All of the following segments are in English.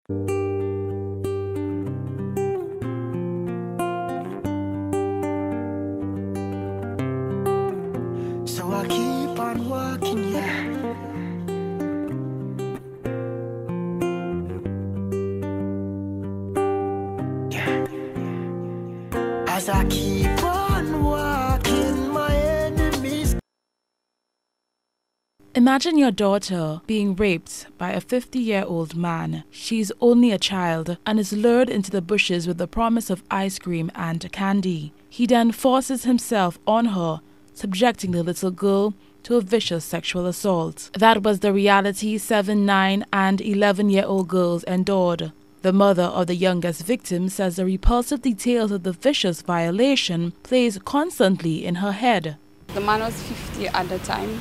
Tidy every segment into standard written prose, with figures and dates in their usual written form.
So I keep on walking, yeah. As I keep on walking, my enemies. Imagine your daughter being raped by a 50-year-old man. She's only a child and is lured into the bushes with the promise of ice cream and candy. He then forces himself on her, subjecting the little girl to a vicious sexual assault. That was the reality 7, 9, and 11-year-old girls endured. The mother of the youngest victim says the repulsive details of the vicious violation plays constantly in her head. The man was 50 at the time,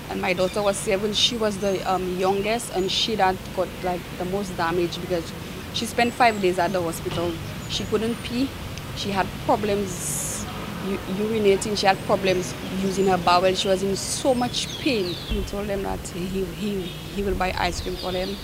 and my daughter was 7. She was the youngest, and she that got like the most damage because she spent 5 days at the hospital. She couldn't pee. She had problems urinating. She had problems using her bowel. She was in so much pain. He told them that he will buy ice cream for them.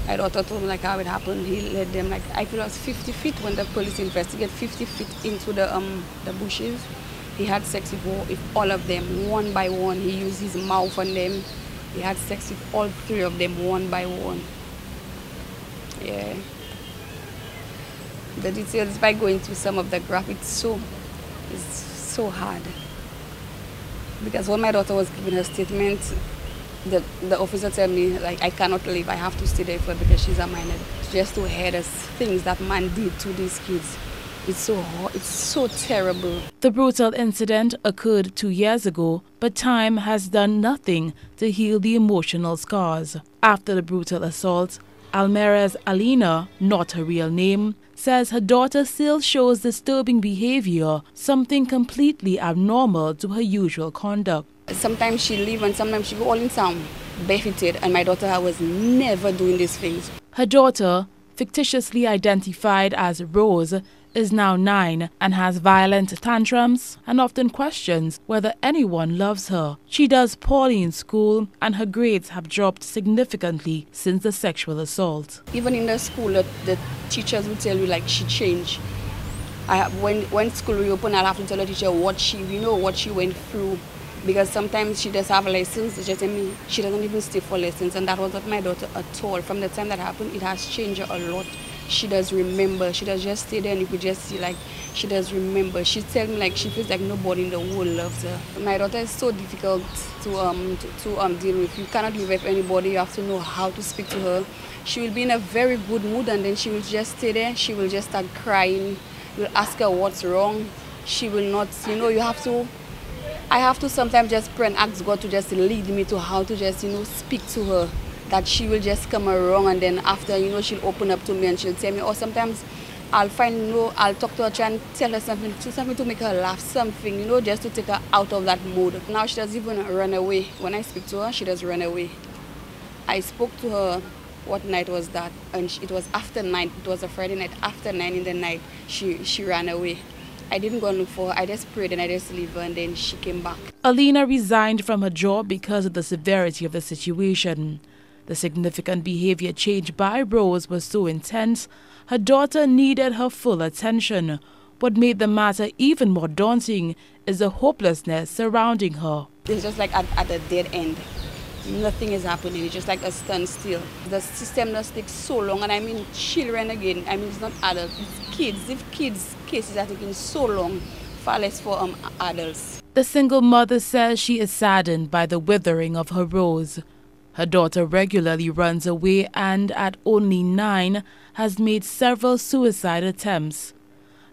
My daughter told me like how it happened. He led them like, I feel it was 50 feet when the police investigated, 50 feet into the bushes. He had sex with all of them, one by one. He used his mouth on them. He had sex with all 3 of them, one by one. Yeah. The details, by going through some of the graph, it's so hard. Because when my daughter was giving her statement, the officer told me, like, I cannot leave, I have to stay there for because she's a minor. Just to hear the things that man did to these kids. It's so terrible. The brutal incident occurred 2 years ago, but time has done nothing to heal the emotional scars. After the brutal assault, Almera's Alina, not her real name, says her daughter still shows disturbing behavior, something completely abnormal to her usual conduct. Sometimes she leave and sometimes she go all in town, barefooted, and my daughter was never doing these things. Her daughter, fictitiously identified as Rose, is now 9 and has violent tantrums and often questions whether anyone loves her. She does poorly in school and her grades have dropped significantly since the sexual assault. Even in the school, the teachers will tell you like she changed. When school reopened, I'll have to tell the teacher what she went through. Because sometimes she does have lessons, she doesn't even stay for lessons, and that was not my daughter at all. From the time that happened, it has changed her a lot. She does remember, she does just stay there and you could just see like she does remember. She tells me like she feels like nobody in the world loves her. My daughter is so difficult to deal with. You cannot live with anybody, you have to know how to speak to her. She will be in a very good mood and then she will just stay there, she will just start crying. You'll ask her what's wrong, she will not, I have to sometimes just pray and ask God to just lead me to how to just, speak to her. That she will just come around and then after, she'll open up to me and she'll tell me, or sometimes I'll talk to her, try and tell her something to make her laugh, something, just to take her out of that mood. Now she doesn't even run away. When I speak to her, she does run away. I spoke to her, what night was that? And it was after 9, it was a Friday night, after 9 in the night, she ran away. I didn't go and look for her, I just prayed and I just leave her and then she came back. Alina resigned from her job because of the severity of the situation. The significant behavior change by Rose was so intense, her daughter needed her full attention. What made the matter even more daunting is the hopelessness surrounding her. It's just like at a dead end. Nothing is happening, it's just like a standstill. The system does take so long, and I mean children again, it's not adults, it's kids. If kids' cases are taking so long, far less for adults. The single mother says she is saddened by the withering of her Rose. Her daughter regularly runs away and at only 9 has made several suicide attempts.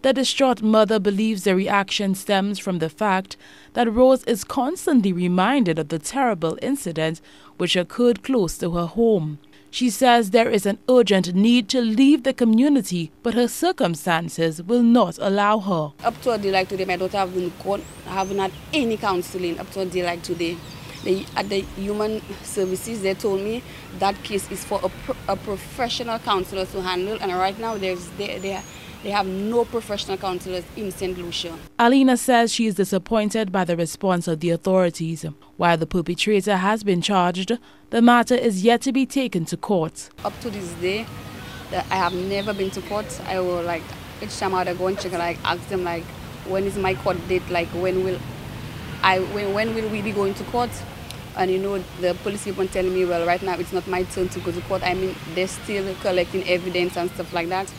The distraught mother believes the reaction stems from the fact that Rose is constantly reminded of the terrible incident which occurred close to her home. She says there is an urgent need to leave the community, but her circumstances will not allow her. Up to a day like today, my daughter haven't had any counseling up to a day like today. At the Human Services, they told me that case is for a professional counselor to handle, and right now they have no professional counselors in St. Lucia. Alina says she is disappointed by the response of the authorities. While the perpetrator has been charged, the matter is yet to be taken to court. Up to this day, I have never been to court. I will like each time I go and check, like ask them like, when is my court date? Like when will we be going to court? And you know, the police keep on telling me, well, right now it's not my turn to go to court. I mean, they're still collecting evidence and stuff like that.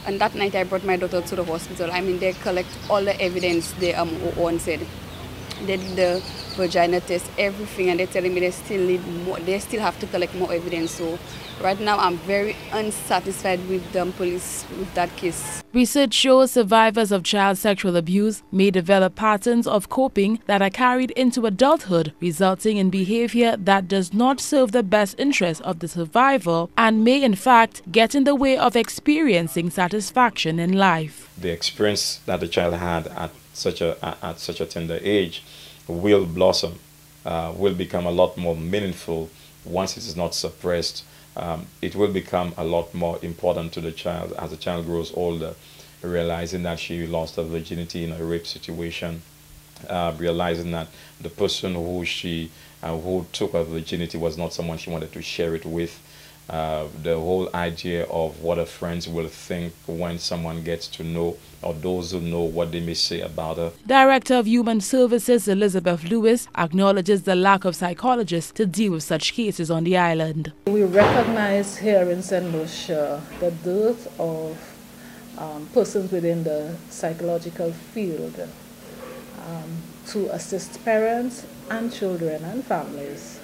And that night I brought my daughter to the hospital. I mean, they collect all the evidence they said. They did the vagina test, everything, and they're telling me they still need more. They still have to collect more evidence. So right now I'm very unsatisfied with the police with that case. Research shows survivors of child sexual abuse may develop patterns of coping that are carried into adulthood, resulting in behavior that does not serve the best interest of the survivor and may in fact get in the way of experiencing satisfaction in life. The experience that the child had at such a tender age will blossom, will become a lot more meaningful once it is not suppressed. It will become a lot more important to the child as the child grows older, realizing that she lost her virginity in a rape situation, realizing that the person who took her virginity was not someone she wanted to share it with. The whole idea of what her friends will think when someone gets to know, or those who know, what they may say about her. Director of Human Services Elizabeth Lewis acknowledges the lack of psychologists to deal with such cases on the island. We recognize here in St. Lucia the dearth of persons within the psychological field to assist parents and children and families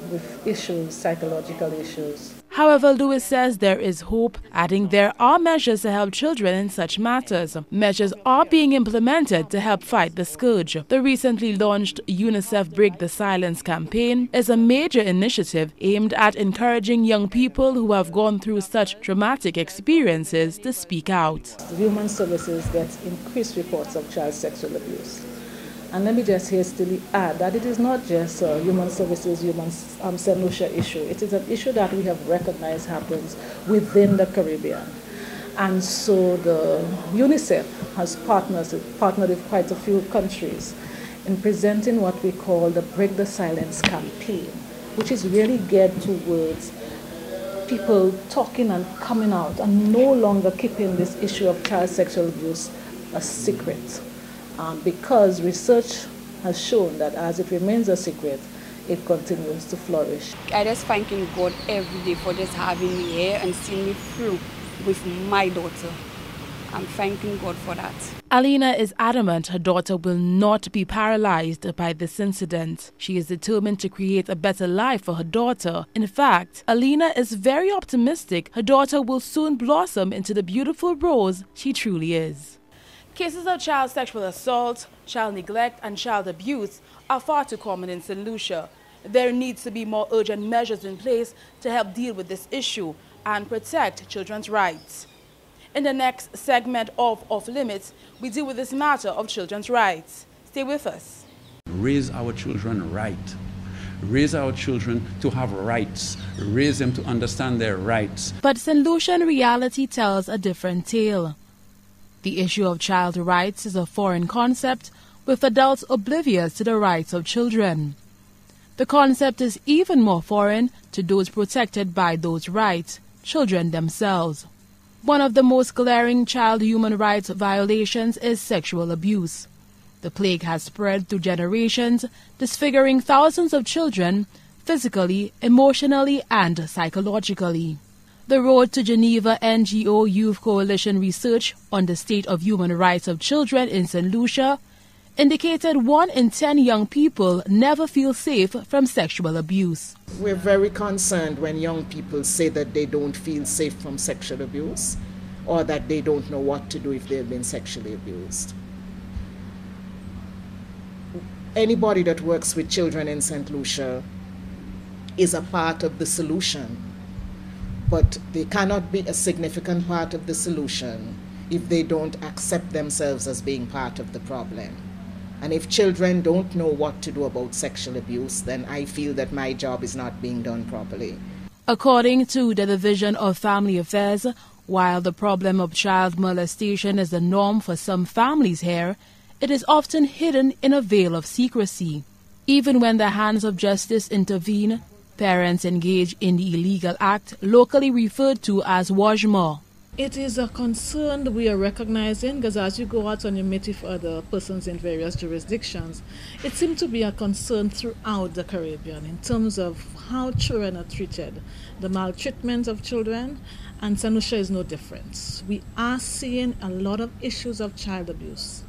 with issues, psychological issues. However, Lewis says there is hope, adding there are measures to help children in such matters. Measures are being implemented to help fight the scourge. The recently launched UNICEF Break the Silence campaign is a major initiative aimed at encouraging young people who have gone through such traumatic experiences to speak out. Human Services gets increased reports of child sexual abuse. And let me just hastily add that it is not just Human Services, St. Lucia issue. It is an issue that we have recognized happens within the Caribbean. And so the UNICEF has partnered with quite a few countries in presenting what we call the Break the Silence campaign, which is really geared towards people talking and coming out and no longer keeping this issue of child sexual abuse a secret. Because research has shown that as it remains a secret, it continues to flourish. I just thanking God every day for just having me here and seeing me through with my daughter. I'm thanking God for that. Alina is adamant her daughter will not be paralyzed by this incident. She is determined to create a better life for her daughter. In fact, Alina is very optimistic her daughter will soon blossom into the beautiful rose she truly is. Cases of child sexual assault, child neglect, and child abuse are far too common in St. Lucia. There needs to be more urgent measures in place to help deal with this issue and protect children's rights. In the next segment of Off Limits, we deal with this matter of children's rights. Stay with us. Raise our children right. Raise our children to have rights. Raise them to understand their rights. But St. Lucian reality tells a different tale. The issue of child rights is a foreign concept, with adults oblivious to the rights of children. The concept is even more foreign to those protected by those rights, children themselves. One of the most glaring child human rights violations is sexual abuse. The plague has spread through generations, disfiguring thousands of children physically, emotionally, and psychologically. The Road to Geneva NGO Youth Coalition research on the state of human rights of children in St. Lucia indicated 1 in 10 young people never feel safe from sexual abuse. We're very concerned when young people say that they don't feel safe from sexual abuse or that they don't know what to do if they've been sexually abused. Anybody that works with children in St. Lucia is a part of the solution. But they cannot be a significant part of the solution if they don't accept themselves as being part of the problem. And if children don't know what to do about sexual abuse, then I feel that my job is not being done properly. According to the Division of Family Affairs, while the problem of child molestation is the norm for some families here, it is often hidden in a veil of secrecy. Even when the hands of justice intervene, parents engage in the illegal act, locally referred to as wajma. It is a concern we are recognizing because as you go out and you meet with other persons in various jurisdictions, it seems to be a concern throughout the Caribbean in terms of how children are treated, the maltreatment of children, and St. Lucia is no different. We are seeing a lot of issues of child abuse,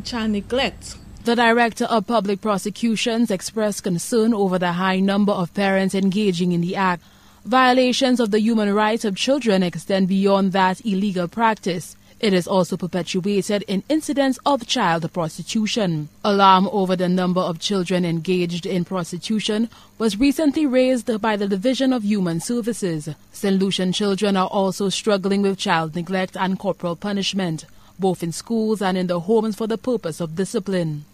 child neglect. The Director of Public Prosecutions expressed concern over the high number of parents engaging in the act. Violations of the human rights of children extend beyond that illegal practice. It is also perpetuated in incidents of child prostitution. Alarm over the number of children engaged in prostitution was recently raised by the Division of Human Services. St. Lucian children are also struggling with child neglect and corporal punishment, both in schools and in the homes for the purpose of discipline.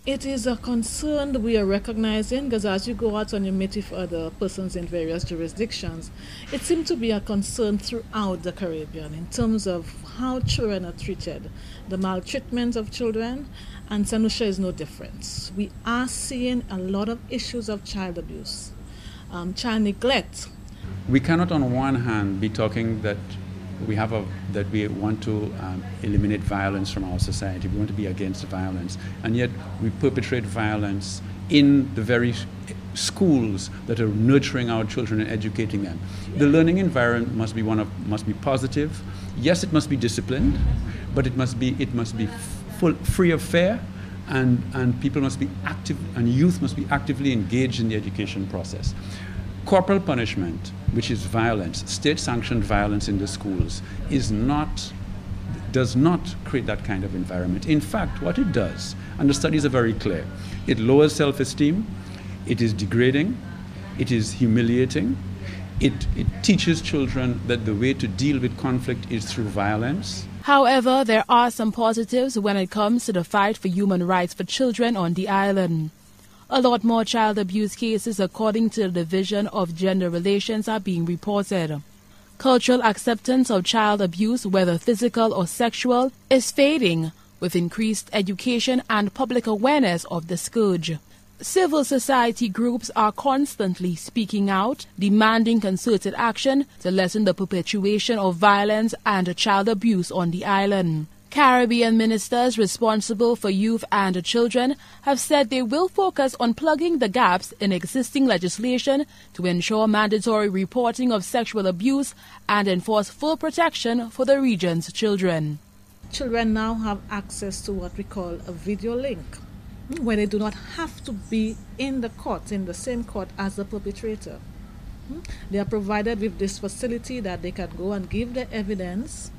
It is a concern we are recognizing because as you go out and you meet with other persons in various jurisdictions, it seems to be a concern throughout the Caribbean in terms of how children are treated, the maltreatment of children, and St. Lucia is no different. We are seeing a lot of issues of child abuse, child neglect. We cannot on one hand be talking that we want to eliminate violence from our society. We want to be against violence, and yet we perpetrate violence in the very schools that are nurturing our children and educating them. The learning environment must be positive. Yes, it must be disciplined, but it must be free of fear, and people must be active, and youth must be actively engaged in the education process. Corporal punishment, which is violence, state-sanctioned violence in the schools, does not create that kind of environment. In fact, what it does, and the studies are very clear, it lowers self-esteem, it is degrading, it is humiliating, it teaches children that the way to deal with conflict is through violence. However, there are some positives when it comes to the fight for human rights for children on the island. A lot more child abuse cases, according to the Division of Gender Relations, are being reported. Cultural acceptance of child abuse, whether physical or sexual, is fading with increased education and public awareness of the scourge. Civil society groups are constantly speaking out, demanding concerted action to lessen the perpetuation of violence and child abuse on the island. Caribbean ministers responsible for youth and children have said they will focus on plugging the gaps in existing legislation to ensure mandatory reporting of sexual abuse and enforce full protection for the region's children. Children now have access to what we call a video link, where they do not have to be in the court, in the same court as the perpetrator. They are provided with this facility that they can go and give their evidence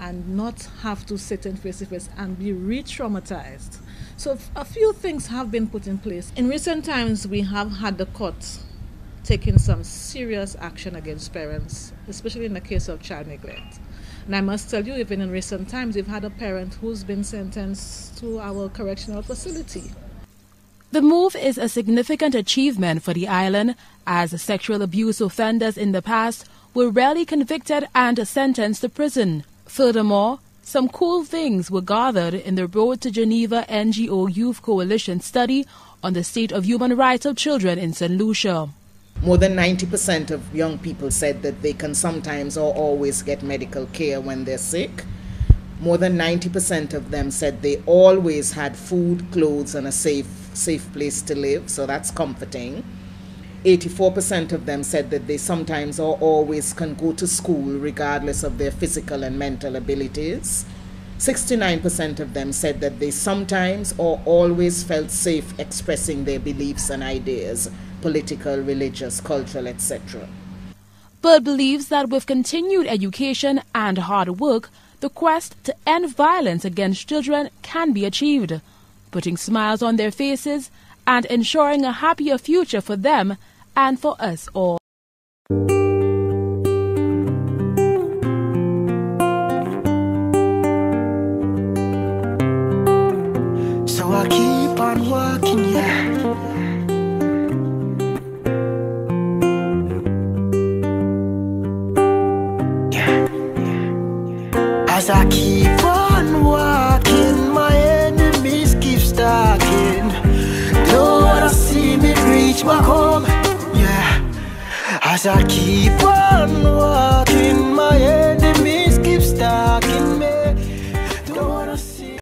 and not have to sit in face-to-face and be re-traumatized. So a few things have been put in place. In recent times, we have had the courts taking some serious action against parents, especially in the case of child neglect. And I must tell you, even in recent times, we've had a parent who's been sentenced to our correctional facility. The move is a significant achievement for the island, as sexual abuse offenders in the past were rarely convicted and sentenced to prison. Furthermore, some cool things were gathered in the Road to Geneva NGO Youth Coalition study on the state of human rights of children in St. Lucia. More than 90% of young people said that they can sometimes or always get medical care when they're sick. More than 90% of them said they always had food, clothes, and a safe place to live, so that's comforting. 84% of them said that they sometimes or always can go to school regardless of their physical and mental abilities. 69% of them said that they sometimes or always felt safe expressing their beliefs and ideas, political, religious, cultural, etc. Bird believes that with continued education and hard work, the quest to end violence against children can be achieved, putting smiles on their faces and ensuring a happier future for them and for us all. So I keep on walking, yeah. As I keep on walking, my enemies keep stalking. Don't wanna see me reach back home, yeah. As I keep on